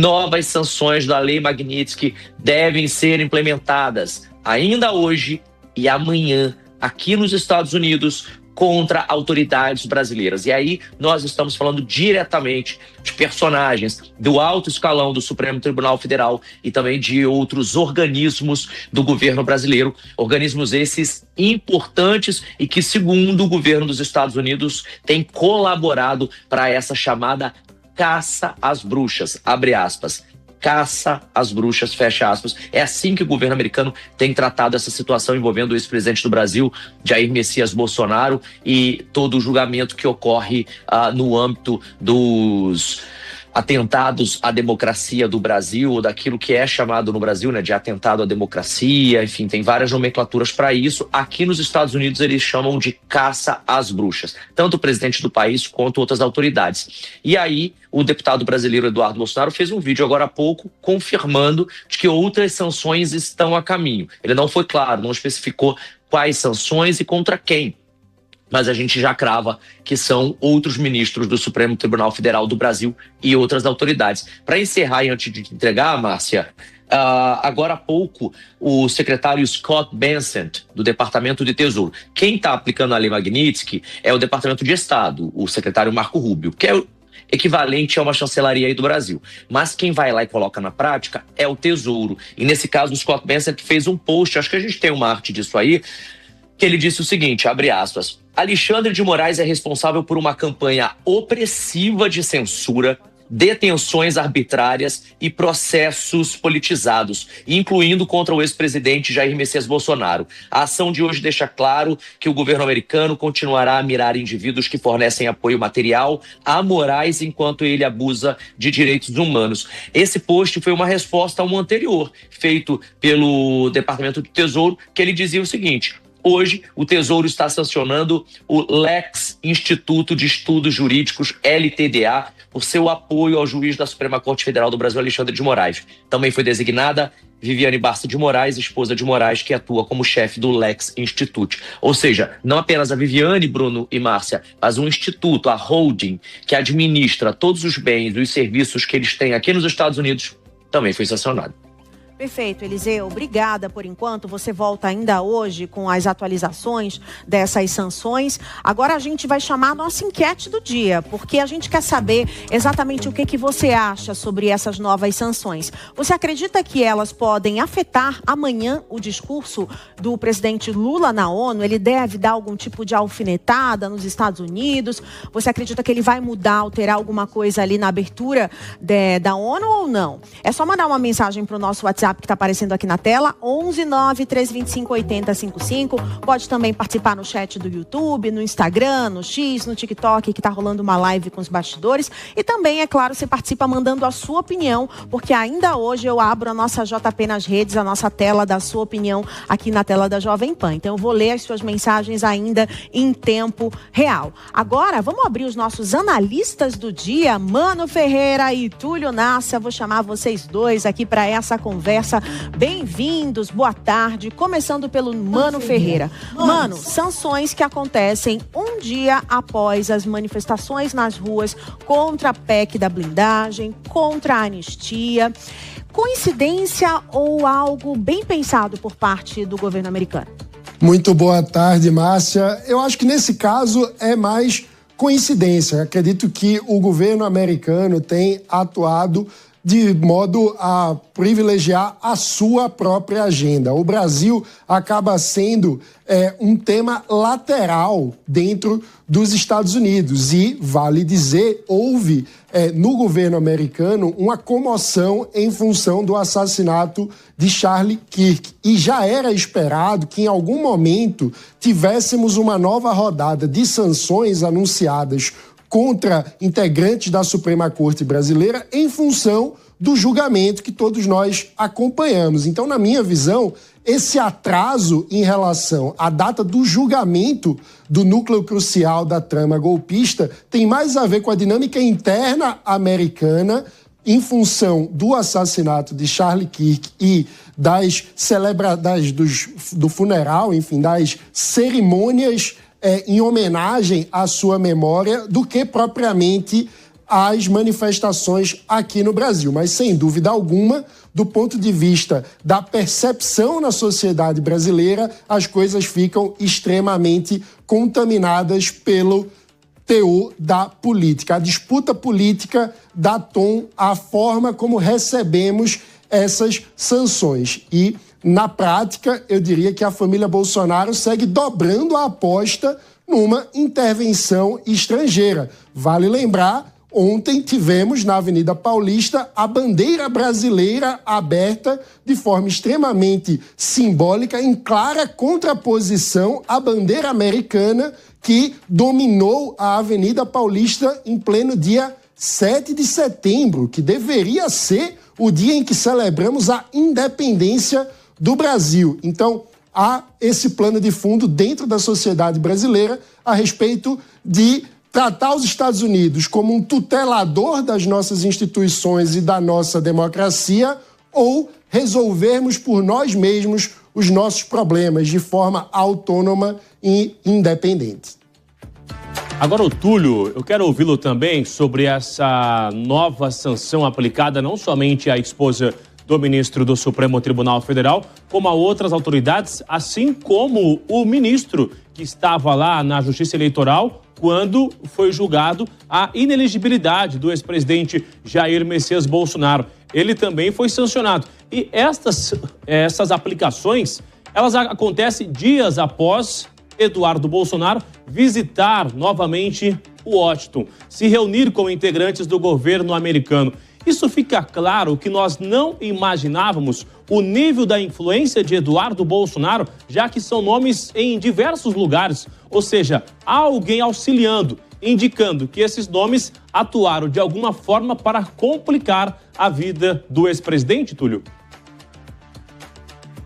Novas sanções da Lei Magnitsky devem ser implementadas ainda hoje e amanhã aqui nos Estados Unidos contra autoridades brasileiras. E aí nós estamos falando diretamente de personagens do alto escalão do Supremo Tribunal Federal e também de outros organismos do governo brasileiro. Organismos esses importantes e que, segundo o governo dos Estados Unidos, têm colaborado para essa chamada caça às bruxas, abre aspas. Caça às bruxas, fecha aspas. É assim que o governo americano tem tratado essa situação envolvendo o ex-presidente do Brasil, Jair Messias Bolsonaro, e todo o julgamento que ocorre no âmbito dos atentados à democracia do Brasil, ou daquilo que é chamado no Brasil, né, de atentado à democracia. Enfim, tem várias nomenclaturas para isso. Aqui nos Estados Unidos eles chamam de caça às bruxas, tanto o presidente do país quanto outras autoridades. E aí o deputado brasileiro Eduardo Bolsonaro fez um vídeo agora há pouco confirmando de que outras sanções estão a caminho. Ele não foi claro, não especificou quais sanções e contra quem, mas a gente já crava que são outros ministros do Supremo Tribunal Federal do Brasil e outras autoridades. Para encerrar e antes de te entregar, Márcia, agora há pouco o secretário Scott Bessent, do Departamento de Tesouro. Quem está aplicando a Lei Magnitsky é o Departamento de Estado, o secretário Marco Rubio, que é o equivalente a uma chancelaria aí do Brasil. Mas quem vai lá e coloca na prática é o Tesouro. E nesse caso o Scott Bessent fez um post, acho que a gente tem uma arte disso aí, que ele disse o seguinte, abre aspas: Alexandre de Moraes é responsável por uma campanha opressiva de censura, detenções arbitrárias e processos politizados, incluindo contra o ex-presidente Jair Messias Bolsonaro. A ação de hoje deixa claro que o governo americano continuará a mirar indivíduos que fornecem apoio material a Moraes enquanto ele abusa de direitos humanos. Esse post foi uma resposta a um anterior, feito pelo Departamento do Tesouro, que ele dizia o seguinte: hoje, o Tesouro está sancionando o Lex Instituto de Estudos Jurídicos, LTDA, por seu apoio ao juiz da Suprema Corte Federal do Brasil, Alexandre de Moraes. Também foi designada Viviane Barça de Moraes, esposa de Moraes, que atua como chefe do Lex Institute. Ou seja, não apenas a Viviane, Bruno e Márcia, mas um instituto, a holding, que administra todos os bens e os serviços que eles têm aqui nos Estados Unidos, também foi sancionado. Perfeito, Eliseu. Obrigada por enquanto. Você volta ainda hoje com as atualizações dessas sanções. Agora a gente vai chamar a nossa enquete do dia, porque a gente quer saber exatamente o que você acha sobre essas novas sanções. Você acredita que elas podem afetar amanhã o discurso do presidente Lula na ONU? Ele deve dar algum tipo de alfinetada nos Estados Unidos? Você acredita que ele vai mudar, alterar alguma coisa ali na abertura da ONU ou não? É só mandar uma mensagem para o nosso WhatsApp que está aparecendo aqui na tela, 11 9 325 8055. Pode também participar no chat do YouTube, no Instagram, no X, no TikTok, que está rolando uma live com os bastidores. E também, é claro, você participa mandando a sua opinião, porque ainda hoje eu abro a nossa JP nas redes, a nossa tela da sua opinião aqui na tela da Jovem Pan. Então eu vou ler as suas mensagens ainda em tempo real. Agora, vamos abrir os nossos analistas do dia, Mano Ferreira e Túlio Nasser. Vou chamar vocês dois aqui para essa conversa. Bem-vindos, boa tarde. Começando pelo Mano Ferreira. Mano, sanções que acontecem um dia após as manifestações nas ruas contra a PEC da blindagem, contra a anistia. Coincidência ou algo bem pensado por parte do governo americano? Muito boa tarde, Márcia. Eu acho que nesse caso é mais coincidência. Acredito que o governo americano tem atuado de modo a privilegiar a sua própria agenda. O Brasil acaba sendo um tema lateral dentro dos Estados Unidos e, vale dizer, houve no governo americano uma comoção em função do assassinato de Charlie Kirk. E já era esperado que em algum momento tivéssemos uma nova rodada de sanções anunciadas contra integrantes da Suprema Corte brasileira em função do julgamento que todos nós acompanhamos. Então, na minha visão, esse atraso em relação à data do julgamento do núcleo crucial da trama golpista tem mais a ver com a dinâmica interna americana em função do assassinato de Charlie Kirk e do funeral, enfim, das cerimônias em homenagem à sua memória, do que propriamente as manifestações aqui no Brasil. Mas, sem dúvida alguma, do ponto de vista da percepção na sociedade brasileira, as coisas ficam extremamente contaminadas pelo teor da política. A disputa política dá tom à forma como recebemos essas sanções. E, na prática, eu diria que a família Bolsonaro segue dobrando a aposta numa intervenção estrangeira. Vale lembrar, ontem tivemos na Avenida Paulista a bandeira brasileira aberta de forma extremamente simbólica, em clara contraposição à bandeira americana que dominou a Avenida Paulista em pleno dia 7 de setembro, que deveria ser o dia em que celebramos a independência do Brasil. Então, há esse plano de fundo dentro da sociedade brasileira a respeito de tratar os Estados Unidos como um tutelador das nossas instituições e da nossa democracia, ou resolvermos por nós mesmos os nossos problemas de forma autônoma e independente. Agora, o Túlio, eu quero ouvi-lo também sobre essa nova sanção aplicada não somente à esposa do ministro do Supremo Tribunal Federal, como a outras autoridades, assim como o ministro que estava lá na Justiça Eleitoral quando foi julgado a inelegibilidade do ex-presidente Jair Messias Bolsonaro. Ele também foi sancionado. E essas aplicações, elas acontecem dias após Eduardo Bolsonaro visitar novamente Washington, se reunir com integrantes do governo americano. Isso fica claro que nós não imaginávamos o nível da influência de Eduardo Bolsonaro, já que são nomes em diversos lugares. Ou seja, há alguém auxiliando, indicando que esses nomes atuaram de alguma forma para complicar a vida do ex-presidente, Túlio?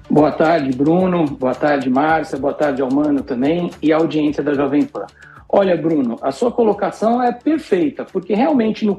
Boa tarde, Bruno. Boa tarde, Márcia. Boa tarde ao Mano também e à audiência da Jovem Pan. Olha, Bruno, a sua colocação é perfeita, porque realmente no